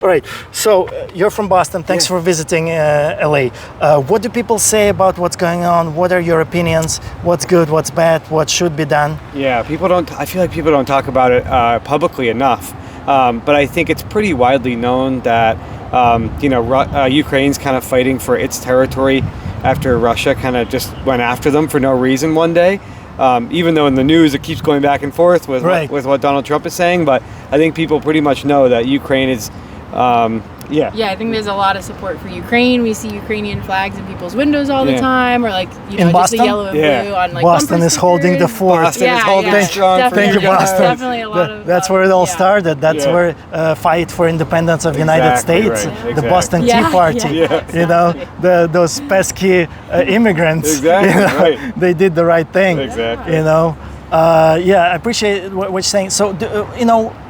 All right, so you're from Boston. Thanks for visiting LA. What do people say about what's going on? What are your opinions? What's good, what's bad, what should be done? Yeah, I feel like people don't talk about it publicly enough. But I think it's pretty widely known that, Ukraine's kind of fighting for its territory after Russia kind of just went after them for no reason one day. Even though in the news it keeps going back and forth with what Donald Trump is saying, but I think people pretty much know that Ukraine is, I think there's a lot of support for Ukraine. We see Ukrainian flags in people's windows all the time, or in just Boston? the yellow and blue on Boston is holding the fort. Boston is holding it strong. Thank you, Boston. Definitely a lot of. That's where it all started. That's where fight for independence of United States, right. the Boston Tea Party. Those pesky immigrants. Exactly. They did the right thing. Exactly. I appreciate what you're saying. So,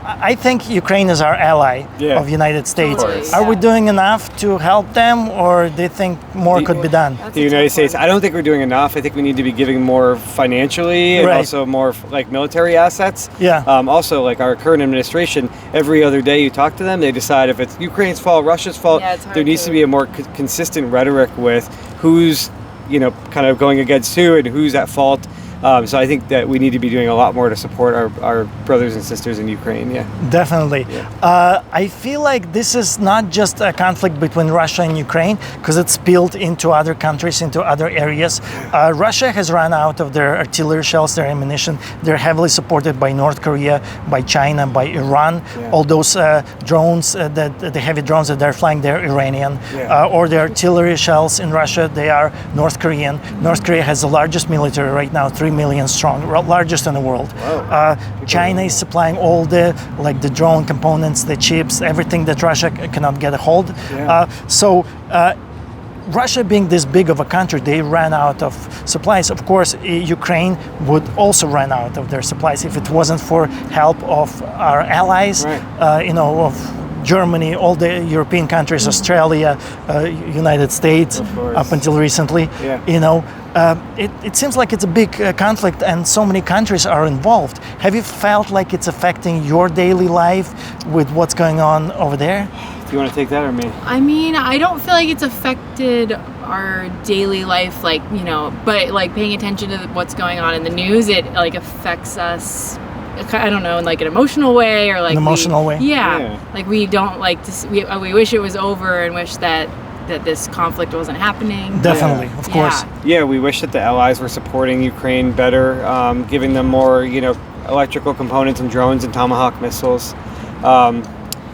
I think Ukraine is our ally of United States. Totally, Are we doing enough to help them, or do you think more could be done? The United States, I don't think we're doing enough. I think we need to be giving more financially and also more like military assets. Yeah. Also, like our current administration, every other day you talk to them, they decide if it's Ukraine's fault, Russia's fault. There needs to be a more consistent rhetoric with who's, kind of going against who and who's at fault. So I think that we need to be doing a lot more to support our brothers and sisters in Ukraine. Yeah, definitely. I feel like this is not just a conflict between Russia and Ukraine, because it's spilled into other countries, into other areas. Russia has run out of their artillery shells, their ammunition. They're heavily supported by North Korea, by China, by Iran. All those drones, the heavy drones that they're flying, they're Iranian. Or the artillery shells in Russia, they are North Korean. North Korea has the largest military right now, 3 million strong, largest in the world. China is supplying all the drone components, the chips, everything that Russia cannot get a hold. So Russia being this big of a country, they ran out of supplies. Of course, Ukraine would also run out of their supplies if it wasn't for help of our allies, of Germany, all the European countries, Australia, United States, up until recently. It seems like it's a big conflict and so many countries are involved. Have you felt like it's affecting your daily life with what's going on over there? Do you want to take that or me? I mean, I don't feel like it's affected our daily life, but paying attention to what's going on in the news, it affects us. I don't know, in an emotional way, or an emotional way. Like we don't like to. We wish it was over and wish that this conflict wasn't happening. Definitely, of course. Yeah, we wish that the allies were supporting Ukraine better, giving them more, electrical components and drones and Tomahawk missiles.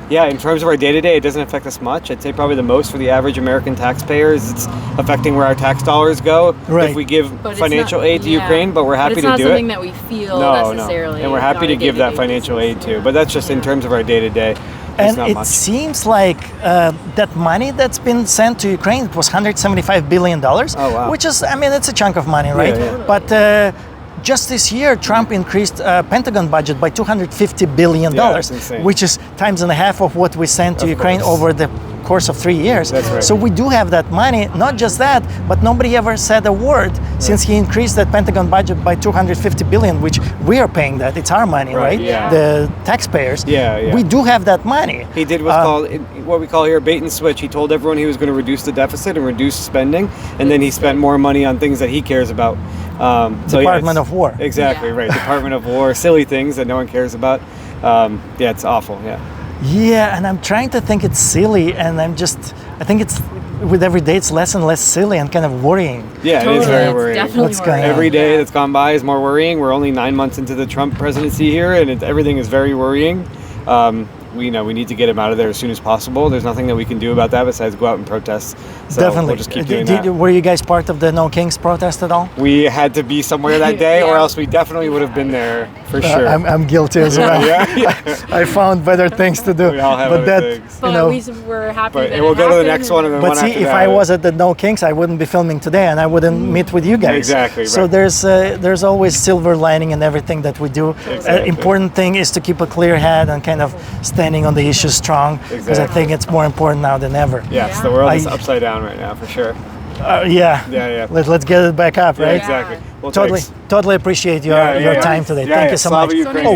In terms of our day-to-day, it doesn't affect us much. I'd say probably the most for the average American taxpayer is it's affecting where our tax dollars go if we give financial aid to Ukraine, but we're happy to do it. It's not something that we feel necessarily. And we're happy to give that financial aid too, but that's just in terms of our day-to-day. And it seems like that money that's been sent to Ukraine, it was $175 billion, which is, it's a chunk of money, right? But just this year, Trump increased Pentagon budget by $250 billion, which is times and a half of what we sent to Ukraine over the course of 3 years. That's right. So we do have that money. Not just that, but nobody ever said a word since he increased that Pentagon budget by $250 billion, which we are paying that. It's our money, right? The taxpayers. We do have that money. He did what we call here bait and switch. He told everyone he was going to reduce the deficit and reduce spending, and then he spent more money on things that he cares about. Department of War. Exactly, right. Department of War, silly things that no one cares about. It's awful, Yeah, and I'm trying to think it's silly, and I think it's, with every day it's less and less silly and kind of worrying. Yeah, totally. It is very worrying. What's going on? Every day that's gone by is more worrying. We're only 9 months into the Trump presidency here, and everything is very worrying. We need to get him out of there as soon as possible. There's nothing that we can do about that besides go out and protest. So Definitely. We'll just keep doing that. Were you guys part of the No Kings protest at all? We had to be somewhere that day, or else we definitely would have been there for sure. I'm guilty as well. I found better things to do. We all have other things. But we were happy that we'll go to the next one and then But one see, after if that. I was at the No Kings, I wouldn't be filming today, and I wouldn't meet with you guys. Exactly. Right. So there's always silver lining in everything that we do. Exactly. Important thing is to keep a clear head and kind of standing on the issues strong, because I think it's more important now than ever. Yes, the world is upside down right now, for sure. Let's get it back up, right? Exactly. Well, totally appreciate your time today. Thank you so much.